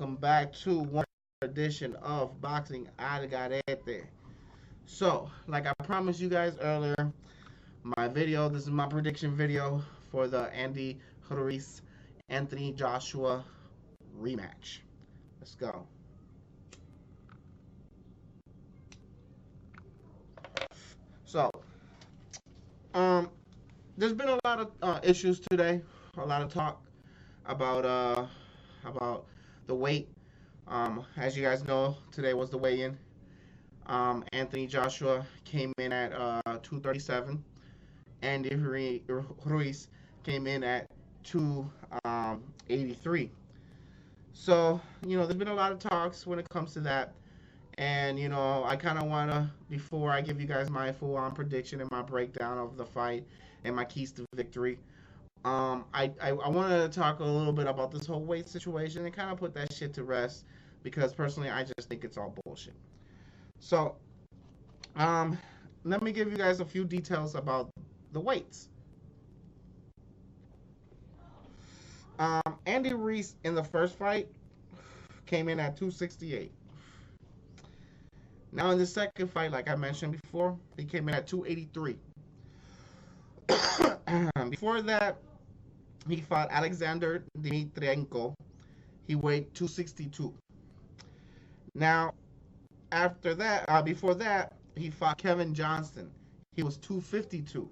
welcome back to one edition of Boxing Algarete. So, like I promised you guys earlier, this is my prediction video for the Andy Ruiz Anthony Joshua rematch. Let's go. So, um, there's been a lot of issues today, a lot of talk about about the weight. As you guys know, today was the weigh-in. Anthony Joshua came in at 237. Andy Ruiz came in at 283. So, there's been a lot of talks when it comes to that. And, I kind of want to, before I give you guys my full-on prediction and my breakdown of the fight and my keys to victory, I want to talk a little bit about this whole weight situation and kind of put that shit to rest because personally I just think it's all bullshit. So, let me give you guys a few details about the weights. Andy Ruiz in the first fight came in at 268. Now in the second fight, like I mentioned before, he came in at 283. Before that, he fought Alexander Dmitrienko. He weighed 262. Now, before that, he fought Kevin Johnson. He was 252.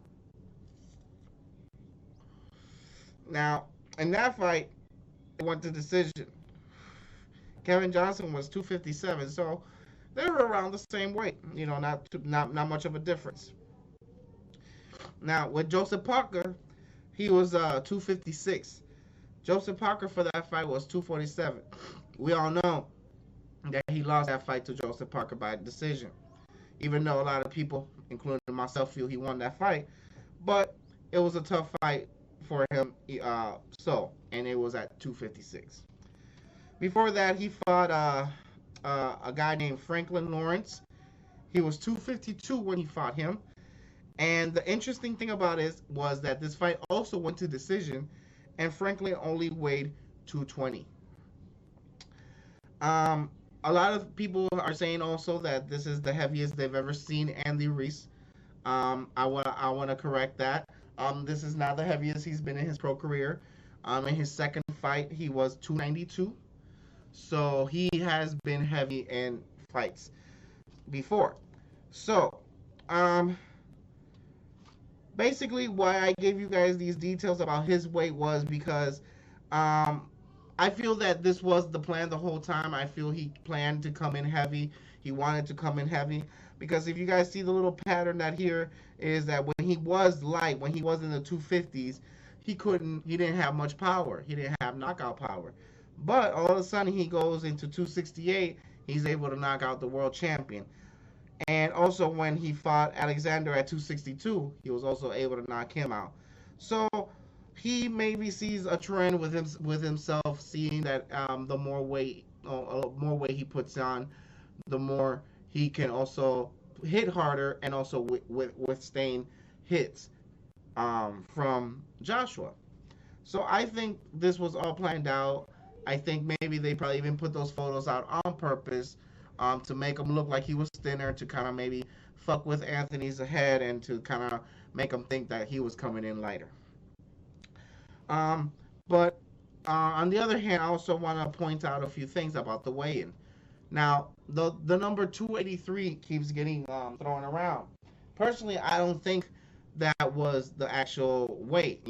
Now, in that fight, it went to decision. Kevin Johnson was 257, so they were around the same weight. Not much of a difference. Now, with Joseph Parker, he was 256. Joseph Parker for that fight was 247. We all know that he lost that fight to Joseph Parker by decision. Even though a lot of people, including myself, feel he won that fight. But it was a tough fight for him, and it was at 256. Before that, he fought a guy named Franklin Lawrence. He was 252 when he fought him. And the interesting thing about it was that this fight also went to decision, and Franklin only weighed 220. A lot of people are saying also that this is the heaviest they've ever seen Andy Ruiz. I wanna correct that. This is not the heaviest he's been in his pro career. In his second fight, he was 292. So he has been heavy in fights before. So, basically why I gave you guys these details about his weight was because I feel that this was the plan the whole time. I feel he planned to come in heavy. He wanted to come in heavy because if you guys see the little pattern that here is that when he was light, when he was in the 250s, he didn't have much power. He didn't have knockout power. But all of a sudden he goes into 268, he's able to knock out the world champion. And also when he fought Alexander at 262, he was also able to knock him out. So he maybe sees a trend with himself, seeing that the more weight he puts on, the more he can also hit harder and also withstand hits from Joshua. So I think this was all planned out. I think maybe they probably even put those photos out on purpose to make him look like he was thinner, to kind of maybe fuck with Anthony's head and to kind of make him think that he was coming in lighter. But on the other hand, I also want to point out a few things about the weigh-in. Now, the number 283 keeps getting thrown around. Personally, I don't think that was the actual weight,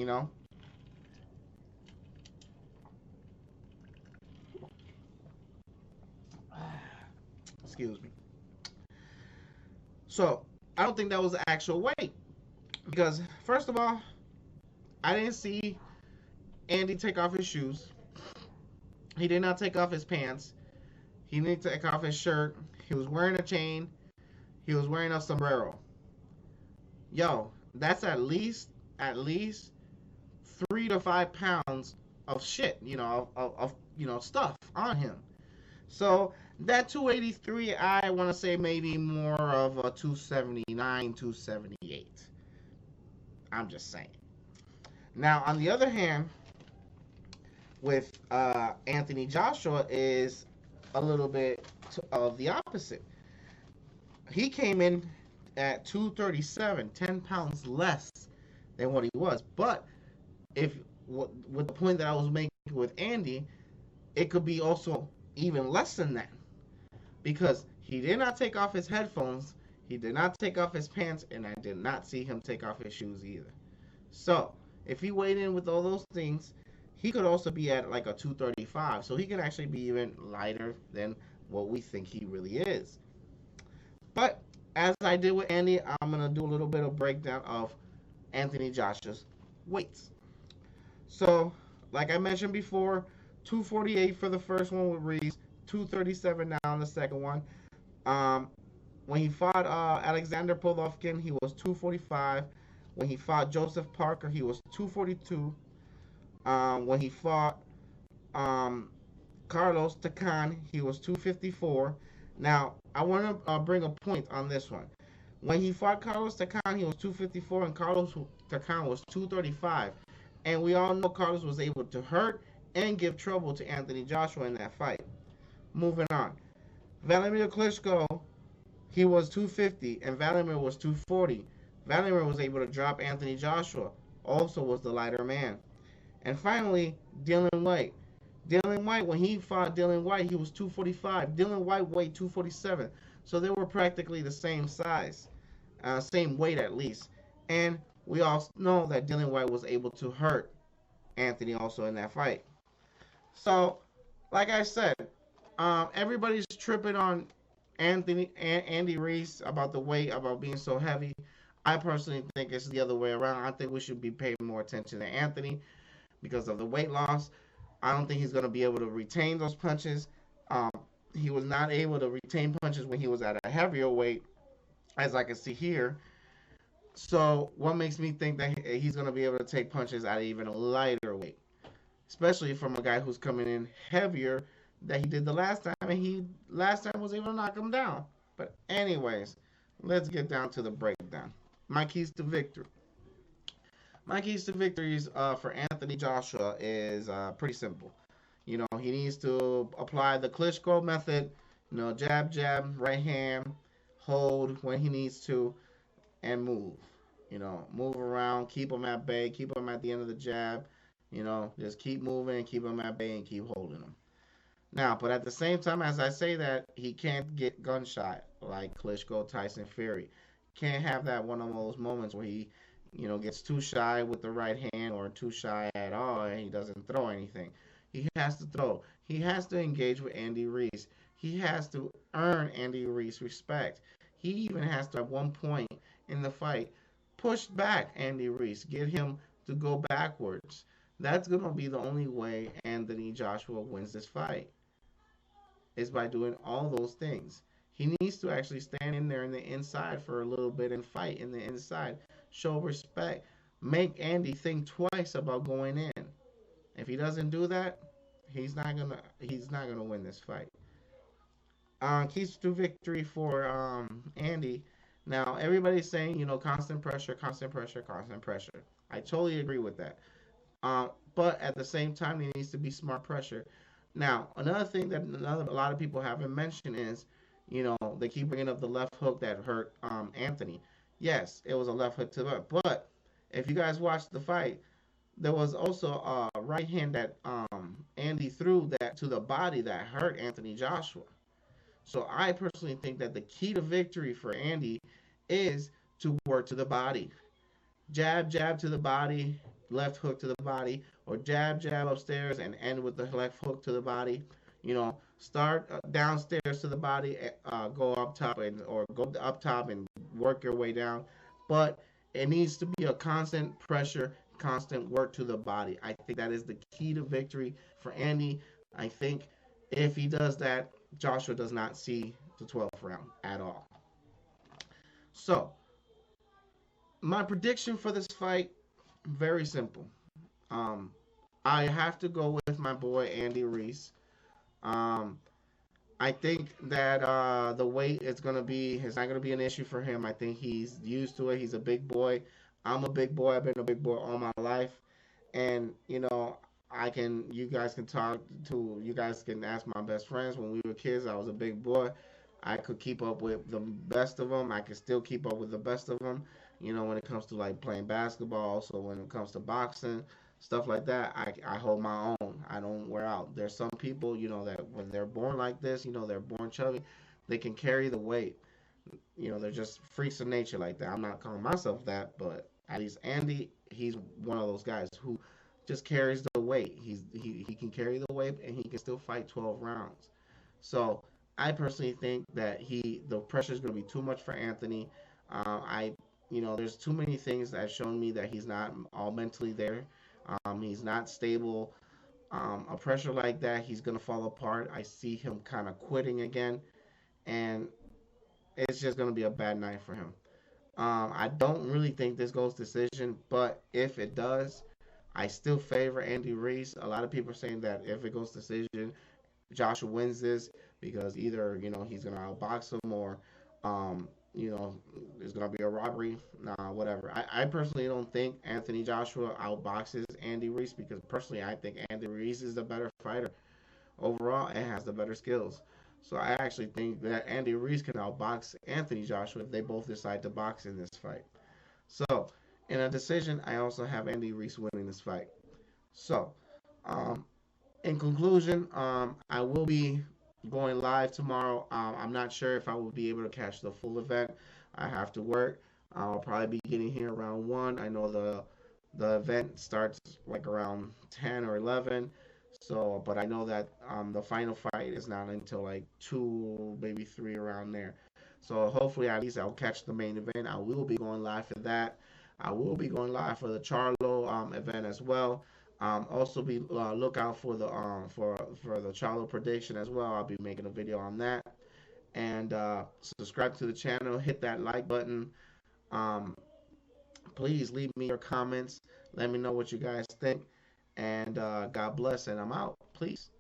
Excuse me. So, I don't think that was the actual weight. Because, first of all, I didn't see Andy take off his shoes. He did not take off his pants. He didn't take off his shirt. He was wearing a chain. He was wearing a sombrero. Yo, that's at least 3 to 5 pounds of shit, of stuff on him. So that 283, I want to say maybe more of a 279, 278. I'm just saying. Now, on the other hand, with Anthony Joshua is a little bit of the opposite. He came in at 237, 10 pounds less than what he was. But if with the point that I was making with Andy, it could be also even less than that because he did not take off his headphones, he did not take off his pants, and I did not see him take off his shoes either. So if he weighed in with all those things, he could also be at like a 235. So he can actually be even lighter than what we think he really is. But as I did with Andy, I'm gonna do a little bit of breakdown of Anthony Joshua's weights. So, like I mentioned before, 248 for the first one with Ruiz, 237 now on the second one. Um, when he fought Alexander Polovkin, he was 245. When he fought Joseph Parker, he was 242. When he fought um, Carlos Takan, he was 254. Now, I want to bring a point on this one. When he fought Carlos Takan, he was 254, and Carlos Takan was 235. And we all know Carlos was able to hurt and give trouble to Anthony Joshua in that fight. Moving on. Vladimir Klitschko, he was 250, and Vladimir was 240. Vladimir was able to drop Anthony Joshua, also was the lighter man. And finally, Dylan White. Dylan White, when he fought Dylan White, he was 245. Dylan White weighed 247. So they were practically the same size, same weight at least. And we all know that Dylan White was able to hurt Anthony also in that fight. So, like I said, everybody's tripping on Andy Ruiz about the weight, about being so heavy. I personally think it's the other way around. I think we should be paying more attention to Anthony because of the weight loss. I don't think he's going to be able to retain those punches. Um, he was not able to retain punches when he was at a heavier weight, as I can see here. So, what makes me think that he's going to be able to take punches at even a lighter weight, especially from a guy who's coming in heavier that he did the last time, and he last time was able to knock him down. But anyways, let's get down to the breakdown. My keys to victory. My keys to victories for Anthony Joshua is pretty simple. You know, he needs to apply the Klitschko method. You know, jab, jab, right hand, hold when he needs to, and move. You know, move around, keep him at bay, keep him at the end of the jab. You know, just keep moving, keep him at bay, and keep holding him. Now, but at the same time, as I say that, he can't get gunshot like Klitschko, Tyson Fury. Can't have that one of those moments where he, gets too shy with the right hand or too shy at all and he doesn't throw anything. He has to throw. He has to engage with Andy Ruiz. He has to earn Andy Ruiz's respect. He even has to, at one point in the fight, push back Andy Ruiz, get him to go backwards. That's going to be the only way Anthony Joshua wins this fight, is by doing all those things. He needs to actually stand in there in the inside for a little bit and fight in the inside. Show respect. Make Andy think twice about going in. If he doesn't do that, he's not gonna win this fight. Keys to victory for Andy. Now everybody's saying constant pressure, constant pressure, constant pressure. I totally agree with that. But at the same time, there needs to be smart pressure. Now, another thing that a lot of people haven't mentioned is, they keep bringing up the left hook that hurt Anthony. Yes, it was a left hook to the butt. But if you guys watched the fight, there was also a right hand that Andy threw that to the body that hurt Anthony Joshua. So I personally think that the key to victory for Andy is to work to the body. Jab, jab to the body, left hook to the body, or jab, jab upstairs and end with the left hook to the body. Start downstairs to the body, go up top or go up top and work your way down. But it needs to be a constant pressure, constant work to the body. I think that is the key to victory for Andy. I think if he does that, Joshua does not see the 12th round at all. So, my prediction for this fight, very simple. Um, I have to go with my boy Andy Ruiz. Um, I think that the weight is not gonna be an issue for him. I think he's used to it. He's a big boy. I'm a big boy. I've been a big boy all my life, and You guys can you guys can ask my best friends. When we were kids, I was a big boy. I could keep up with the best of them. I can still keep up with the best of them. You know, when it comes to like playing basketball, also when it comes to boxing, stuff like that, I hold my own. I don't wear out. There's some people, you know, that when they're born like this, you know, they're born chubby, they can carry the weight. You know, they're just freaks of nature like that. I'm not calling myself that, but at least Andy, he's one of those guys who just carries the weight. He can carry the weight and he can still fight 12 rounds. So I personally think that the pressure is going to be too much for Anthony. I you know, there's too many things that have shown me that he's not all mentally there. He's not stable. A pressure like that, he's gonna fall apart. I see him kind of quitting again, and it's just gonna be a bad night for him. I don't really think this goes decision, but if it does, I still favor Andy Reese. A lot of people are saying that if it goes decision, Joshua wins this because either he's gonna outbox him or you know it's gonna be a robbery. Nah, whatever. I personally don't think Anthony Joshua outboxes Andy Reese because personally I think Andy Reese is the better fighter overall and has the better skills. So I actually think that Andy Reese can outbox Anthony Joshua if they both decide to box in this fight. So in a decision, I also have Andy Reese winning this fight. So um, in conclusion, I will be going live tomorrow. I'm not sure if I will be able to catch the full event. I have to work. I'll probably be getting here around 1. I know the event starts like around 10 or 11. So, but I know that the final fight is not until like 2, maybe 3 around there. So hopefully at least I'll catch the main event. I will be going live for that. I will be going live for the Charlo event as well. Also be look out for the the Charlo prediction as well. I'll be making a video on that. And subscribe to the channel. Hit that like button. Um, please leave me your comments. Let me know what you guys think. And God bless. And I'm out. Please.